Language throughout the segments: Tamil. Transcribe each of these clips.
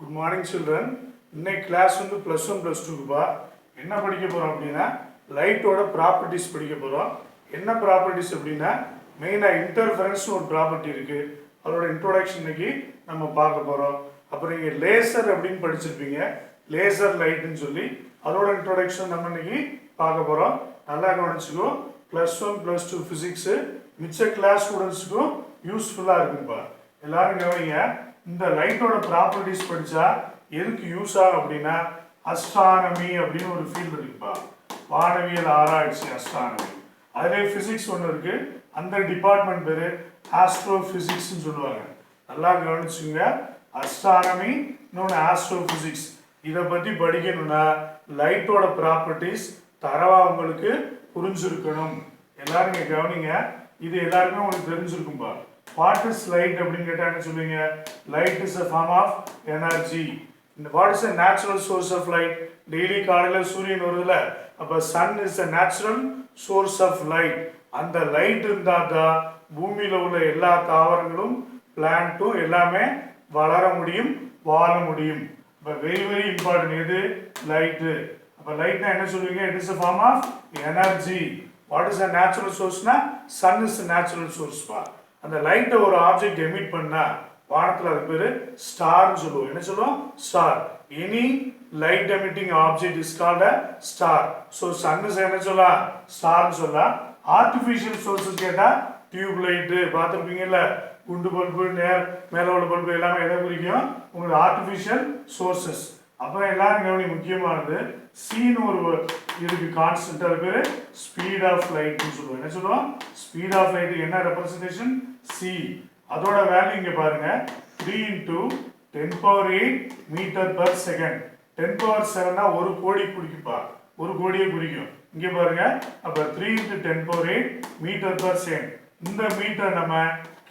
Good morning children. இன்னைக்கு கிளாஸ் வந்து +1 +2க்குப்பா. என்ன படிக்க போறோம் அப்படின்னா லைட்டோட ப்ராப்பர்ட்டிஸ் படிக்க போறோம். என்ன ப்ராப்பர்ட்டிஸ் அப்படின்னா மெயினா இன்டர்ஃபரன்ஸ் ஒரு ப்ராப்பர்ட்டி இருக்கு. அதோட இன்ட்ரோடக்ஷன் இன்னைக்கு நம்ம பார்க்க போறோம். அப்புறம் நீங்க லேசர் அப்படின்னு படிச்சிருப்பீங்க. லேசர் லைட்னு சொல்லி அதோட இன்ட்ரோடக்ஷன் நம்ம இன்னைக்கு பார்க்க போறோம். நல்லா கவனிச்சுக்கோ. +1 +2 பிசிக்ஸ் மிச்ச கிளாஸ் ஸ்டூடெண்ட்ஸ்க்கும் யூஸ்ஃபுல்லா இருக்குப்பா. எல்லாரும் கவனிங்க. இந்த லைட்டோட ப்ராப்பர்ட்டிஸ் படித்தா எதுக்கு யூஸ் ஆகும் அப்படின்னா அஸ்ட்ரானமி அப்படின்னு ஒரு ஃபீல்டு இருக்குப்பா. வானவியல் ஆராய்ச்சி அஸ்ட்ரானமி. அதிலே ஃபிசிக்ஸ் ஒன்று இருக்கு. அந்த டிபார்ட்மெண்ட் பேர் ஆஸ்ட்ரோ ஃபிசிக்ஸ்ன்னு சொல்லுவாங்க. நல்லா கவனிச்சுங்க. அஸ்ட்ரானமி இன்னொன்று ஆஸ்ட்ரோ ஃபிசிக்ஸ். இதை பற்றி படிக்கணும்னா லைட்டோட ப்ராப்பர்ட்டிஸ் தரவா உங்களுக்கு புரிஞ்சிருக்கணும். எல்லாரும் இங்கே கவனிங்க. இது எல்லாருமே உங்களுக்கு தெரிஞ்சிருக்கும்பா. வாட் இஸ் லைட் அப்படின்னு கேட்டால் என்ன சொல்லுவீங்க? Light is a form of energy. இந்த what is a natural source of light? Daily காலையில் சூரியன் வருதுல, அப்போ sun is a natural source of light. அந்த லைட் இருந்தால் தான் பூமியில் உள்ள எல்லா தாவரங்களும் பிளான்ட்டும் எல்லாமே வளர முடியும், வாழ முடியும். இப்போ வெரி வெரி இம்பார்ட்டன்ட் எது? லைட்டு. அப்போ லைட்னா என்ன சொல்லுவீங்க? It is a form of energy. What is a natural சோர்ஸ்னா சன் இஸ் நேச்சுரல் சோர்ஸ்பா. அந்த லைட்டை ஒரு ஆப்ஜெக்ட் எமிட் பண்ணா வானத்தில் அது பேரு ஸ்டார்னு சொல்லுவோம். என்ன சொல்லுவோம்? Star. Any light emitting object is called a star. So sun is என்ன சொல்லலாம்? ஸ்டார்னு சொல்லலாம். ஆர்டிஃபிஷியல் சோர்ஸஸ் கேட்டால் டியூப் லைட்டு பார்த்துருப்பீங்கல்ல, குண்டு பல்பு, மேலே உள்ள பல்பு எல்லாமே எதை குறிக்கும்? உங்களுக்கு ஆர்டிஃபிஷியல் சோர்சஸ். அப்புறம் எல்லாரும் கவனி, முக்கியமானது சீன்னு ஒரு இதுக்கு கான்ஸ்டன்ட், அது பேர் ஸ்பீட் ஆஃப் லைட்னு சொல்லுவோம். என்ன சொல்லுவோம்? ஸ்பீட் ஆஃப் லைட்டுக்கு என்ன ரெப்ரசன்டேஷன்? சி. அதோட வேல்யூ இங்கே பாருங்க, 3 × 10⁸ மீட்டர்/செகண்ட். 10⁷ ஒரு கோடி குறிக்குப்பா, ஒரு கோடியை குறிக்கும். இங்கே பாருங்க, அப்போ 3 × 10⁸ மீட்டர்/செகண்ட். இந்த மீட்டர் நம்ம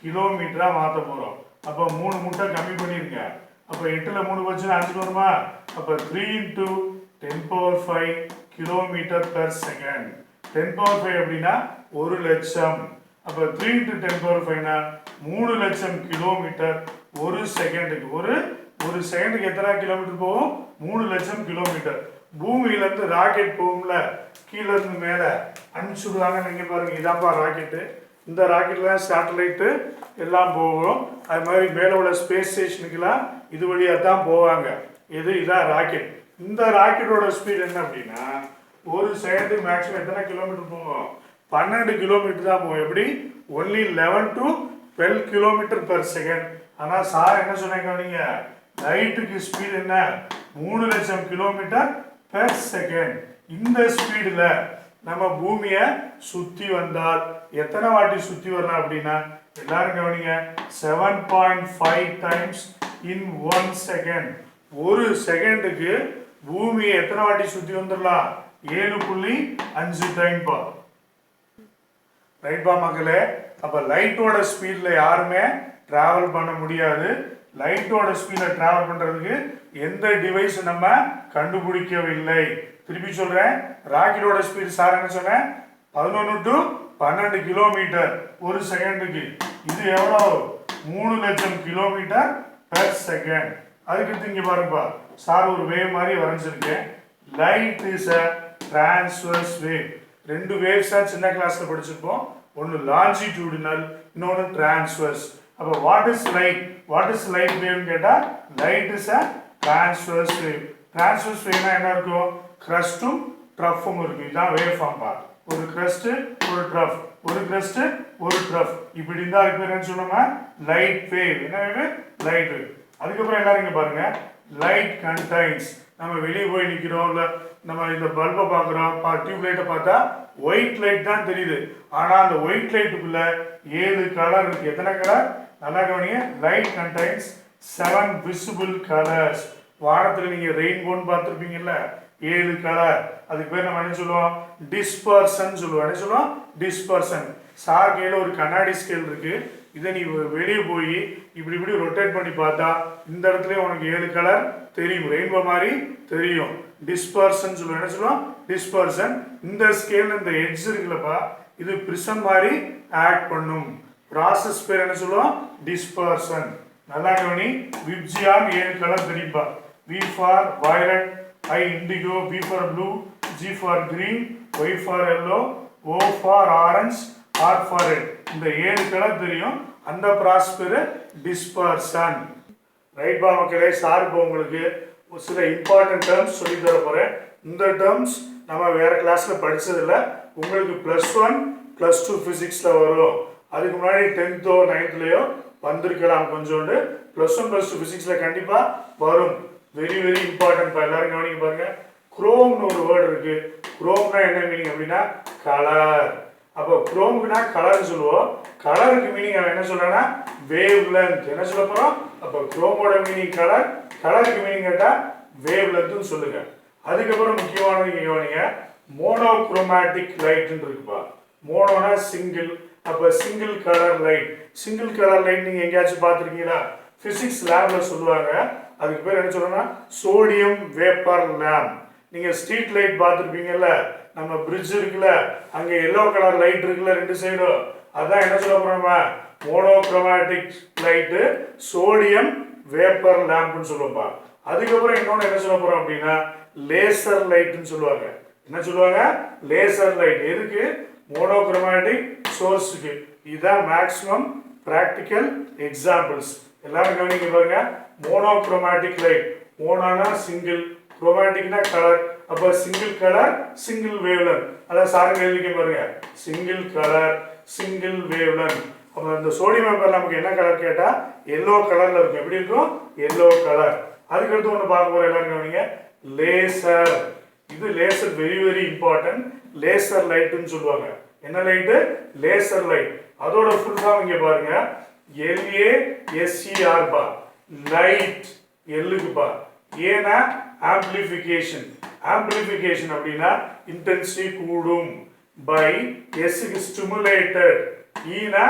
கிலோமீட்டரா மாற்ற போறோம். அப்போ 3 முட்டை கம்மி பண்ணிருங்க. அப்போ 8ல் 3 வச்சுன்னா 5 வருமா? அப்போ 3 × 10⁵ கிலோமீட்டர்/செகண்ட். 10⁵ அப்படின்னா 1,00,000. அப்போ 3 × 10⁵னா 3,00,000 கிலோமீட்டர் ஒரு செகண்டுக்கு. ஒரு செகண்டுக்கு எத்தனை கிலோமீட்டர் போகும்? 3,00,000 கிலோமீட்டர். பூமியிலேருந்து ராக்கெட் போகும்ல, கீழே இருந்து மேலே அனுப்பிச்சுடுவாங்க. நீங்கள் பாருங்க, இதான்ப்பா ராக்கெட்டு. இந்த ராக்கெட்ல சேட்டலைட்டு எல்லாம் போகும். அது மாதிரி மேலே உள்ள ஸ்பேஸ் ஸ்டேஷனுக்கெல்லாம் இது வழியாக தான் போவாங்க. இதான் ராக்கெட். இந்த ராக்கெட்டோட ஸ்பீட் என்ன அப்படின்னா ஒரு செகண்டுக்கு மேக்ஸிமம் எத்தனை கிலோமீட்டர் போகும்? 12 கிலோமீட்டர் தான் போகும். எப்படி? Only 11 to 12 km/s. ஆனால் சார் என்ன சொன்னாங்க? நீங்கள் லைட்டுக்கு ஸ்பீடு என்ன? 3,00,000 km/s. இந்த ஸ்பீடில் நம்ம பூமியை சுற்றி வந்தால் எத்தனை வாட்டி சுற்றி வரலாம் அப்படின்னா எல்லாரும் கவனிங்க, 7.5 டைம்ஸ் இன் 1 செகண்ட். ஒரு செகண்டுக்கு பூமியை எத்தனை வாட்டி சுற்றி வந்துடலாம்? 7.5 டைம் பா. ரைட் பா மக்களே. அப்போ லைட்டோட ஸ்பீடில் யாருமே டிராவல் பண்ண முடியாது. லைட்டோட ஸ்பீடில் டிராவல் பண்ணுறதுக்கு எந்த டிவைஸ் நம்ம கண்டுபிடிக்கவில்லை. திருப்பி சொல்கிறேன், ராக்கெட்டோட ஸ்பீடு சார் என்ன சொன்னேன்? 11 to 12 கிலோமீட்டர் ஒரு செகண்டுக்கு. இது எவ்வளோ? 3,00,000 km/s. அதுக்கு இங்கே பாருங்கப்பா, சார் ஒரு வேவ் மாதிரி வரைஞ்சிருக்கேன். Light is a transverse wave. 2 வேவ்ஸாக சின்ன கிளாஸில் படிச்சிருப்போம். ஒன்று லாஞ்சிடியூடினல், இன்னொன்று டிரான்ஸ்வர்ஸ். அப்போ what is light? What is light வேவ்னு கேட்டால் light is a transverse wave. Transverse வேவ்னா என்ன இருக்கும்? கிரஸ்டும் ட்ரஃப்பும் இருக்கு. இதுதான் வேவ் ஃபார்ம் பா. ஒரு கிரஸ்ட், ஒரு ட்ரஃப், ஒரு கிரஸ்ட், ஒரு ட்ரஃப். இப்படி இருந்தால் அதுக்கு பேர் என்ன சொன்னோம்னா லைட் வேவ். என்ன வேவ்? Light wave. அதுக்கப்புறம் எல்லாரும் இங்கே பாருங்க, லைட் கண்டைன்ஸ். நம்ம வெளியே போய் நிற்கிறோம், இல்லை நம்ம இந்த பல்பை பார்க்குறோம், டியூப் லைட்டை பார்த்தா ஒயிட் லைட் தான் தெரியுது. ஆனால் அந்த ஒயிட் லைட்டுக்குள்ள 7 கலர் இருக்கு. எத்தனை கலர்? நல்லா கவனிங்க. Light contains 7 visible colours. வானத்தில் நீங்கள் ரெயின்போன்னு பார்த்துருப்பீங்கல்ல, 7 கலர். அதுக்கு பேர் நம்ம என்ன சொல்லுவோம்? டிஸ்பர்சன் சொல்லுவோம். என்ன சொல்லுவோம்? டிஸ்பர்சன். சார் கையில் ஒரு கண்ணாடி ஸ்கேல் இருக்கு. இதை நீ வெளியே போய் இப்படி இப்படி ரொட்டேட் பண்ணி பார்த்தா இந்த இடத்துல உனக்கு 7 கலர் தெரியும், ரெயின்போ மாதிரி தெரியும். டிஸ்பர்சன் சொல்லுவோம். என்ன சொல்லுவோம்? டிஸ்பர்சன். இந்த ஸ்கேல் இந்த எட்ஜ் இருக்குல்லப்பா, இது பிரிசம் மாதிரி ஆக்ட் பண்ணும். ப்ராசஸ் பேர் என்ன சொல்லுவோம்? டிஸ்பர்சன். நல்லா கவனி. விப்ஜியான் 7 colour தெரியும்பா. V for violet, I indigo, B for blue, G for green, Y for yellow, O for orange, R for red. இந்த 7 கலர் தெரியும். அந்த ப்ராசஸ் பேரு டிஸ்பர்ஷன். ரைட் பா மக்களே. சார் இப்போ உங்களுக்கு சில இம்பார்ட்டன்ட் டேர்ம்ஸ் சொல்லி தர போறேன். இந்த டேர்ம்ஸ் நம்ம வேற கிளாஸ்ல படிச்சதில்லை. உங்களுக்கு +1 +2 பிசிக்ஸ்ல வரும். அதுக்கு முன்னாடி 10th 9thலயோ வந்திருக்கலாம் கொஞ்சோண்டு. +1 +2 பிசிக்ஸ்ல கண்டிப்பா வரும். Very very important. எல்லாரும் கவனிக்க பாருங்க. குரோம்னு ஒரு வேர்டு இருக்கு. குரோம்னா என்ன மீனிங் அப்படின்னா கலர். அப்போ குரோம்னா கலர்னு சொல்லுவோம். கலருக்கு மீனிங் அவன் என்ன சொல்றான்னா வேவ் லென்த். என்ன சொல்ல போறோம்? அப்போ குரோமோட மீனிங் கலர், கலருக்கு மீனிங் கேட்டா வேவ் லென்த்னு சொல்லுங்க. அதுக்கப்புறம் முக்கியமானது கவனிங்க. மோனோக்ரோமேட்டிக் லைட்னு இருக்குப்பா. மோனோனா சிங்கிள். அப்போ single colour light. Single colour light நீங்க எங்கேயாச்சும் பார்த்துருக்கீங்களா? பிசிக்ஸ் லேப்ல சொல்லுவாங்க. அதுக்கு பேர் என்ன சொல்றோம்னா சோடியம் வேப்பர் லேம்ப். நீங்க ஸ்ட்ரீட் லைட் பார்த்துருப்பீங்கல்ல, நம்ம பிரிட்ஜ் இருக்குல்ல, அங்க எல்லோ கலர் லைட் இருக்குல்ல ரெண்டு சைடும், அதான் என்ன சொல்ல போறோம்? மோனோக்ரோமேட்டிக் லைட்டு, சோடியம் வேப்பர் லேம்ப்னு சொல்லுவோம்ப்பா. அதுக்கப்புறம் இன்னொன்று என்ன சொல்ல போறோம் அப்படின்னா லேசர் லைட்னு சொல்லுவாங்க. என்ன சொல்லுவாங்க? Laser light. எதுக்கு? மோனோக்ரோமேட்டிக் சோர்ஸுக்கு. இதுதான் மேக்ஸிமம் பிராக்டிக்கல் எக்ஸாம்பிள்ஸ். எல்லாரும் கவனிக்க பாருங்க. Monochromatic light. மோனோனா சிங்கிள், குரோமேட்டிக்னா கலர். அப்போ சிங்கிள் கலர் சிங்கிள் வேவ்லென்த். அதான் சாருங்க எழுதிக்க பாருங்க. Single colour single wavelength. அப்போ இந்த சோடியம் வேப்பர் நமக்கு என்ன கலர் கேட்டா எல்லோ கலர்ல இருக்கும். எப்படி இருக்கும்? Yellow colour. அதுக்கடுத்து ஒன்று பார்க்க போறோம். எல்லாரும் கவனிங்க. லேசர். இது laser very very important. Laser லைட்னு சொல்லுவாங்க. என்ன லைட்டு? Laser light. அதோட ஃபுல் ஃபார்ம் இங்க பாருங்க. LASER பா. லைட். எல்லுக்கு பா. ஏனா ஆம்பிளிஃபிகேஷன். ஆம்பிளிஃபிகேஷன் அப்படின்னா இன்டென்சிட்டி கூடும். பை எஸ்க்கு ஸ்டிமுலேட்டட். ஈனா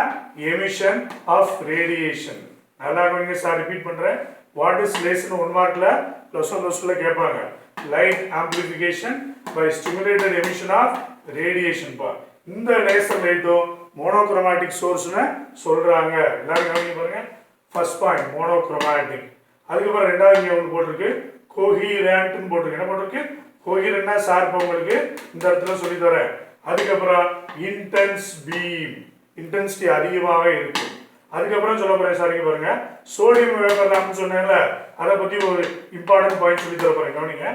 எமிஷன் ஆஃப் ரேடியேஷன். நல்லா கவனிங்க. சார் ரிப்பீட் பண்றேன். வாட் இஸ் லேசர் 1 மார்க்ல +1 +2ல கேட்பாங்க. Light amplification by stimulated emission of radiation பா. இந்த லேசர் லைட்டும் மோனோக்ரோமேட்டிக் சோர்ஸ்னு சொல்றாங்க. எல்லாரும் கவனிக்க பாருங்க. First point monochromatic. அதுக்கப்புறம் ரெண்டாவது இங்க ஒன்று போட்டிருக்கு கோஹீரண்ட்னு போட்டிருக்கு. என்ன போட்டிருக்கு? கோஹீரண்ட்னா சார் இப்போ உங்களுக்கு இந்த இடத்துல சொல்லி தரேன். அதுக்கப்புறம் இன்டென்ஸ் பீம். இன்டென்சிட்டி அதிகமாக இருக்கு. அதுக்கப்புறம் சொல்ல போறேன் சார் இங்க பாருங்க. சோடியம் வேப்பர் லேம்ப்னு சொன்னேன்ல, அதை பத்தி ஒரு இம்பார்ட்டன்ட் பாயிண்ட் சொல்லி தர போறேன். கவனிங்க.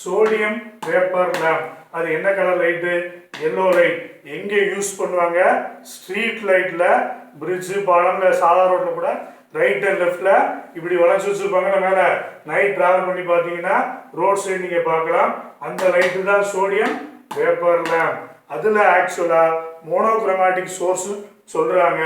சோடியம் வேப்பர் லேம்ப் அது என்ன கலர் லைட்டு? Yellow light. எங்க யூஸ் பண்ணுவாங்க? ஸ்ட்ரீட் லைட்ல, பிரிட்ஜ், பாலம்ல, சாதா ரோட்ல கூட ரைட் அண்ட் லெஃப்ட்ல இப்படி வளைச்சு வச்சிருப்பாங்க. மேல நைட் டிராவல் பண்ணி பார்த்தீங்கன்னா ரோட் சைடு நீங்க பார்க்கலாம். அந்த லைட்டு தான் சோடியம் வேப்பர் லேம்ப். அதுல ஆக்சுவலா மோனோக்ரோமேட்டிக் சோர்ஸ் சொல்றாங்க.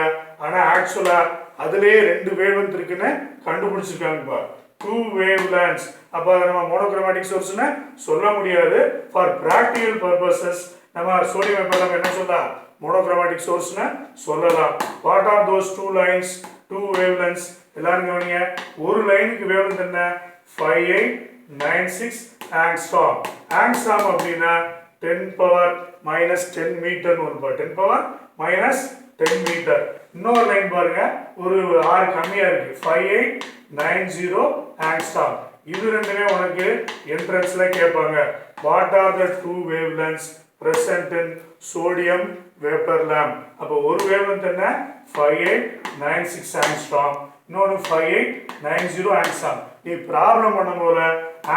ஆனா ஆக்சுவலா அதுலயே 2 வேவ்லென்த் இருக்குன்னு கண்டுபிடிச்சிருக்காங்க. 2 wavelengths. அப்ப நம்ம மோனோக்ரோமேட்டிக் சோர்ஸ்னு சொல்ல முடியாது. ஃபார் பிராக்டிகல் பர்பசஸ் நம்ம சோடியம் வேப்பர் லேம்ப் என்ன சொல்லலாம்? மோனோக்ரோமேட்டிக் சோர்ஸ்னு சொல்லலாம். What are those 2 lines, 2 wavelengths? எல்லாரும் கவனிங்க. ஒரு லைனுக்கு வேவ்லென்த் என்ன? 5896 ஆங்ஸ்ட்ராம். ஆங்ஸ்ட்ராம் அப்படின்னா 10⁻⁻10 மீட்டர் வரும்பா. 10⁻⁻10 மீட்டர். இன்னொரு லைன் பாருங்க, ஒரு 6 கம்மியா இருக்கு. 5890 ஆங்ஸ்ட்ராம். இது ரெண்டுமே உனக்கு என்ட்ரன்ஸ்ல கேட்பாங்க. What are the 2 wavelengths present in sodium vapor lamp? அப்போ ஒரு வேவ்லென்த் என்ன? 5896 ஆங்ஸ்ட்ராம். இன்னொன்று 5890 ஆங்ஸ்ட்ராம். நீ ப்ராப்ளம் பண்ணும்போது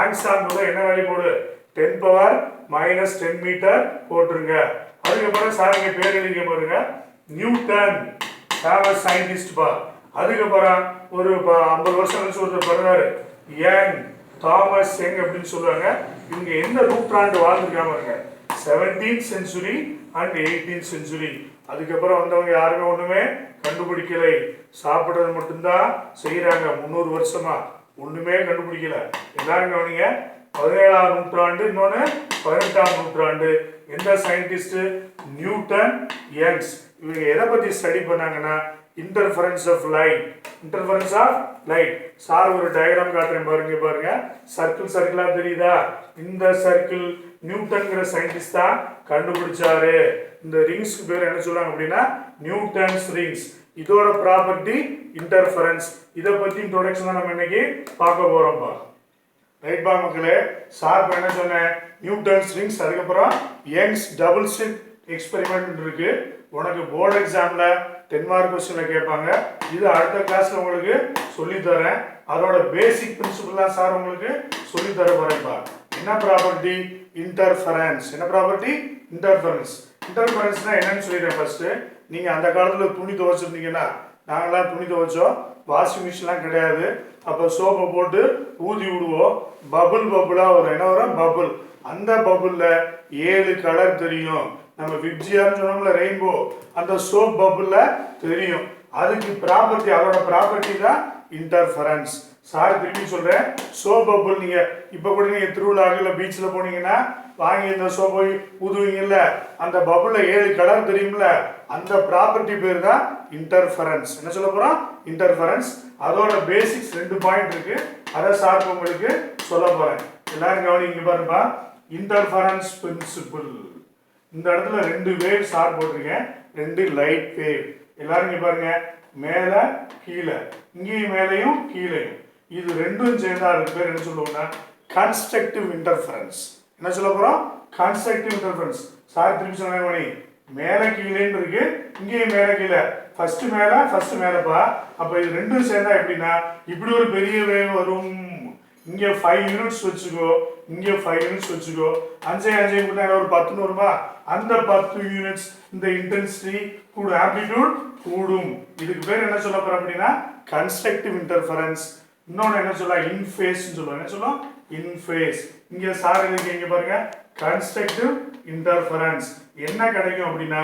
ஆங்ஸ்ட்ராம் என்ன வேல்யூ போடு? 10⁻⁻10 மீட்டர் போட்டுருங்க. அதுக்கப்புறம் சார் இங்க பேர் எழுதிக்க பாருங்க. நியூட்டன் ஃபேமஸ் சயின்டிஸ்ட் பா. அதுக்கப்புறம் ஒரு 50 வருஷம் கழிச்சு ஒருத்தர் பிறந்தாரு. யங் தாமஸ் யங் அப்படின்னு சொல்லுவாங்க. இவங்க எந்த நூற்றாண்டு வாழ்ந்துருக்காம இருங்க? 17th century and 18th century. அதுக்கப்புறம் வந்தவங்க யாருமே ஒண்ணுமே கண்டுபிடிக்கலை. சாப்பிடுறது மட்டும்தான் செய்யறாங்க. 300 வருஷமா ஒண்ணுமே கண்டுபிடிக்கல. எல்லாரும் கவனிங்க. 17ஆம் நூற்றாண்டு, இன்னொன்னு 18ஆம் நூற்றாண்டு. எந்த சயின்டிஸ்ட்? Newton, Young's. இவங்க எதை பத்தி ஸ்டடி பண்ணாங்கன்னா interference of light. Interference of light. Sir ஒரு டயக்ராம் காட்டுறேன் பாருங்க. பாருங்க, சர்க்கிள் சர்க்கிளா தெரியுதா? இந்த சர்க்கிள் நியூட்டன்ங்கிற சயின்டிஸ்ட் தான் கண்டுபிடிச்சாரு. இந்த ரிங்ஸ்க்கு பேர் என்ன சொல்றாங்க அப்படின்னா நியூட்டன்ஸ் ரிங்ஸ். இதோட ப்ராப்பர்ட்டி இன்டர்ஃபரன்ஸ். இதை பத்தி இன்ட்ரோடக்ஷன் தான் நம்ம இன்னைக்கு பார்க்க போறோம்ப்பா. ரைட் பா மக்களே, சார் என்ன சொன்னேன், நியூட்டன்ஸ் ரிங்ஸ், அதுக்கப்புறம் யங்ஸ் டபுள் ஸ்லிட் எக்ஸ்பெரிமெண்ட் இருக்கு. உனக்கு போர்டு எக்ஸாம்ல 10 மார்க் கொஸ்டின்ல கேட்பாங்க. இது அடுத்த கிளாஸ்ல உங்களுக்கு சொல்லி தரேன். அதோட பேசிக் பிரின்சிபல் தான் சார் உங்களுக்கு சொல்லி தர போறேன்ப்பா. என்ன ப்ராப்பர்ட்டி? இன்டர்ஃபரன்ஸ். என்ன ப்ராப்பர்ட்டி? இன்டர்ஃபரன்ஸ். இன்டர்ஃபரன்ஸ்னா என்னன்னு சொல்லிடுறேன் ஃபர்ஸ்ட். நீங்க அந்த காலத்துல துணி துவைச்சிருந்தீங்கன்னா, நாங்களாம் துணி துவைச்சோம், வாஷிங் மிஷின்லாம் கிடையாது. அப்போ சோப்பை போட்டு ஊதி விடுவோம், பபுளா வரும். என்ன வரும்? பபுள். அந்த பபுள்ல 7 கலர் தெரியும். நம்ம விப்ஜியான்னு சொன்னோம்ல, ரெயின்போ, அந்த சோப் பபுள்ல தெரியும். அதுக்கு ப்ராப்பர்ட்டி, அதோட ப்ராப்பர்ட்டி தான் இன்டர்ஃபரன்ஸ். சார் திருப்பி சொல்றேன், சோப் பபுள். நீங்க இப்ப கூட நீங்க திருவிழாவில் பீச்சில் போனீங்கன்னா வாங்கி இந்த சோப்பை ஊதுவீங்கல்ல, அந்த பபுள்ல 7 கலர் தெரியும்ல, அந்த ப்ராப்பர்ட்டி பேர் தான் இன்டர்ஃபரன்ஸ். என்ன சொல்ல போறோம்? இன்டர்ஃபரன்ஸ். அதோட பேசிக்ஸ் 2 பாயிண்ட் இருக்கு, அதை சார் உங்களுக்கு சொல்ல போறேன். எல்லாரும் கவனிங்க பாருப்பா. Interference principle. இந்த இடத்துல 2 வேவ் சார் போட்டிருக்கேன், 2 லைட் வேவ். எல்லாரும் இங்க பாருங்க, மேல கீழே, இங்கேயும் மேலையும் கீழையும். இது ரெண்டும் சேர்ந்தா அதுக்கு பேர் என்ன சொல்லுவோம்னா கன்ஸ்ட்ரக்டிவ் இன்டர்ஃபரன்ஸ். என்ன சொல்ல போறோம்? Constructive interference. சார் திருப்பி சொன்னேன், மேல கீழேன்னு இருக்கு, இங்கேயும் மேல கீழே. ஃபர்ஸ்ட் மேல, ஃபர்ஸ்ட் மேலப்பா. அப்ப இது ரெண்டும் சேர்ந்தா எப்படின்னா, இப்படி ஒரு பெரிய வேவ் வரும். இங்க 5 யூனிட்ஸ் வச்சுக்கோ, இங்க 5 யூனிட்ஸ் வச்சுக்கோ, 5 ஒரு 10 வருமா? அந்த 10 யூனிட்ஸ் இந்த இன்டென்சிட்டி கூட ஆம்ப்ளிடியூட் கூடும். இதுக்கு பேர் என்ன சொல்ல போறோம் அப்படின்னா கன்ஸ்ட்ரக்டிவ் இன்டர்ஃபரன்ஸ். இன்னொன்னு என்ன சொல்லலாம்? இன்ஃபேஸ் சொல்லுவோம். என்ன சொல்லுவோம்? இன்ஃபேஸ். இங்க சார் இங்க பாருங்க, கன்ஸ்ட்ரக்டிவ் இன்டர்ஃபரன்ஸ். என்ன கிடைக்கும் அப்படின்னா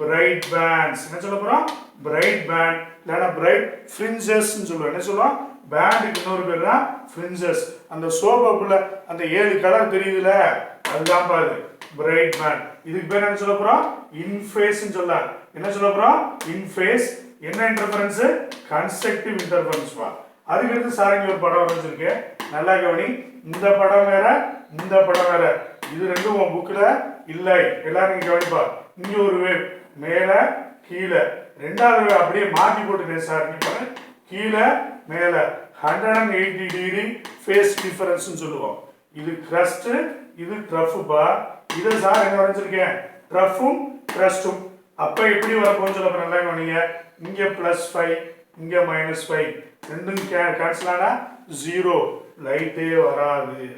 பிரைட் பேண்ட்ஸ். என்ன சொல்ல போறோம்? பிரைட் பேண்ட், இல்லைன்னா பிரைட் ஃப்ரிஞ்சஸ் சொல்லுவோம். என்ன சொல்லுவோம்? பேண்டுக்கு இன்னொரு பேர் தான் ஃப்ரிஞ்சஸ். அந்த சோப்புல அந்த 7 கலர் தெரியுதுல, அதுதான் பாரு பிரைட் பேண்ட். இதுக்கு பேர் என்ன சொல்ல போறோம்? இன்ஃபேஸ் சொல்லலாம். என்ன சொல்ல போறோம்? இன்ஃபேஸ். என்ன இன்டர்ஃபரன்ஸ்? கன்ஸ்ட்ரக்டிவ் இன்டர்ஃபரன்ஸ் பா. அதுக்கு அடுத்து சார் இங்க ஒரு படம் வரைஞ்சிருக்கேன், நல்லா கவனி. இந்த படம் வேற, இந்த படம் வேற. இது ரெண்டும் உன் புக்ல இல்லை, எல்லாரும் இங்க கவனிப்பா. இங்க ஒரு வேவ் மேல கீழே, ரெண்டாவது வேவ் அப்படியே மாத்தி போட்டுட்டேன் சார். கீழே மேல 180 டிகிரி ஃபேஸ் டிஃபரன்ஸ் சொல்லுவோம். இது கிரஸ்ட், இது ட்ரஃபுப்பா. இதை சார் என்ன வரைஞ்சிருக்கேன்? ட்ரஃபும் கிரஸ்டும். அப்ப எப்படி வரப்போன்னு சொல்ல போறேன், நல்லா கவனிங்க. இங்க +5, இங்க -5, ரெண்டும் கேன்சல் ஆனா 0, லைட்டே வராது.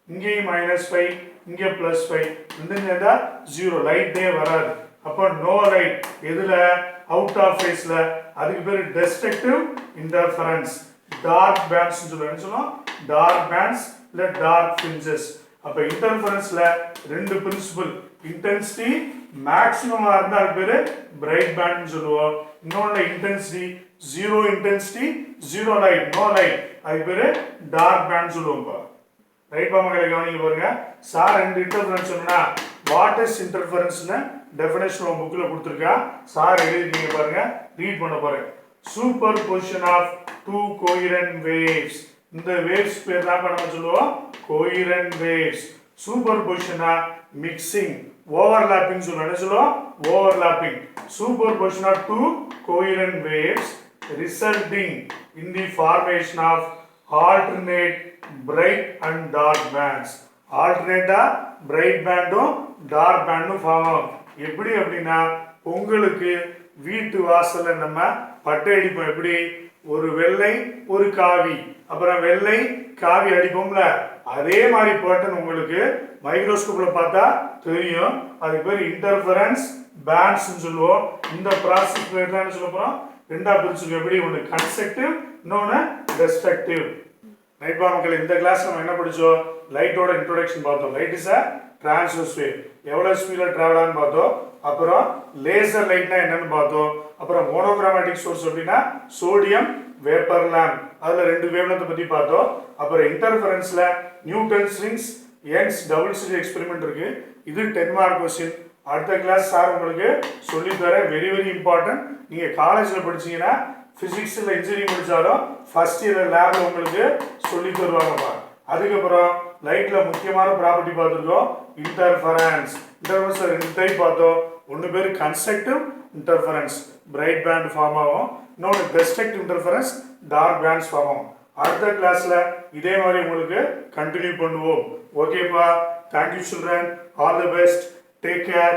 இங்கேயும் -5, இங்க +5, ரெண்டும் சேர்ந்தா 0, லைட்டே வராது. அப்ப நோ லைட். எதுல? அவுட் ஆஃப் ஃபேஸ்ல. அதுக்கு பேரு டெஸ்ட்ரக்டிவ் இன்டர்ஃபரன்ஸ். டார்க் பேண்ட்ஸ் சொல்லுவோம். என்ன சொல்லுவோம்? டார்க் பேண்ட்ஸ் இல்ல டார்க் ஃபிரிஞ்சஸ். அப்ப இன்டர்ஃபரன்ஸ்ல 2 பிரின்சிபல். இன்டென்சிட்டி மேக்ஸிமமா இருந்தா அது பேரு பிரைட் பேண்ட் சொல்லுவோம். இன்னொன்னு intensity 0 intensity 0 light, no light, அது பேரு டார்க் பேண்ட் சொல்லுவோம். ரைட் பா மக்களை கவனிங்க பாருங்க. சார் 2 இன்டர்ஃபரன்ஸ் சொன்னா வாட் இஸ் இன்டர்ஃபரன்ஸ்னு டெஃபினேஷன் உங்க புக்ல கொடுத்திருக்கா. சார் எழுதிங்க பாருங்க, ரீட் பண்ண போறேன். Superposition of 2 coherent waves. இந்த வேவ்ஸ் பேர் தான் நம்ம சொல்லுவோம் கோஹெரென்ட் வேவ்ஸ். சூப்பர் பொசிஷனா மிக்சிங், ஓவர்லாப்பிங் சொல்லுவோம். என்ன சொல்லுவோம்? Overlapping. Superposition of 2 coherent waves resulting in the formation of alternate bright and dark bands. ஆல்டர்னேட்டா பிரைட் பேண்டும் டார்க் பேண்டும் ஃபார்ம் ஆகும். எப்படி அப்படின்னா, உங்களுக்கு வீட்டு வாசல்ல நம்ம பட்டை அடிப்போம். எப்படி? ஒரு வெள்ளை ஒரு காவி, அப்புறம் வெள்ளை காவி அடிப்போம்ல, அதே மாதிரி பேட்டர்ன் உங்களுக்கு மைக்ரோஸ்கோப்ல பார்த்தா தெரியும். அதுக்கு பேர் இன்டர்ஃபரன்ஸ் பேண்ட்ஸ் சொல்லுவோம். இந்த ப்ராசஸ் பேர் தான் சொல்ல போறோம். ரெண்டா பிரிச்சுக்கோ. எப்படி? ஒன்று கன்ஸ்ட்ரக்டிவ், இன்னொன்று டெஸ்ட்ரக்டிவ். ரைட் பா மக்கள், இந்த கிளாஸ் நம்ம என்ன படிச்சோம்? லைட்டோட இன்ட்ரோடக்ஷன் பார்த்தோம். Light is a transverse wave, எவ்வளவு ஸ்பீட்ல டிராவல் ஆன்னு பார்த்தோம். அப்புறம் லேசர் லைட்னா என்னன்னு பார்த்தோம். அப்புறம் மோனோகிராமேட்டிக் சோர்ஸ் அப்படின்னா சோடியம் வேப்பர் லேம்ப், அதுல 2 வேவ்லென்த் பத்தி பார்த்தோம். அப்புறம் இன்டர்ஃபரன்ஸ்ல Newton's rings, Young's double slit experiment இருக்கு. இது 10 மார்க் கொஸ்டின். அடுத்த கிளாஸ் சார் உங்களுக்கு சொல்லி தர. Very very important. நீங்க காலேஜ்ல படிச்சீங்கன்னா, பிசிக்ஸ் இல்ல இன்ஜினியரிங் படிச்சாலும் ஃபர்ஸ்ட் இயர் லேப்ல உங்களுக்கு சொல்லி தருவாங்கப்பா. அதுக்கப்புறம் லைட்ல முக்கியமான ப்ராப்பர்ட்டி பார்த்துருக்கோம், இன்டர்ஃபரன்ஸ். இன்டர்ஃபரன்ஸ் 2 டைப் பார்த்தோம். ஒன்று பேர் constructive interference bright band form ஆகும், இன்னொன்று destructive interference dark bands form ஆகும். அடுத்த கிளாஸில் இதே மாதிரி உங்களுக்கு கண்டினியூ பண்ணுவோம். ஓகேப்பா, thank you children, all the best, take care.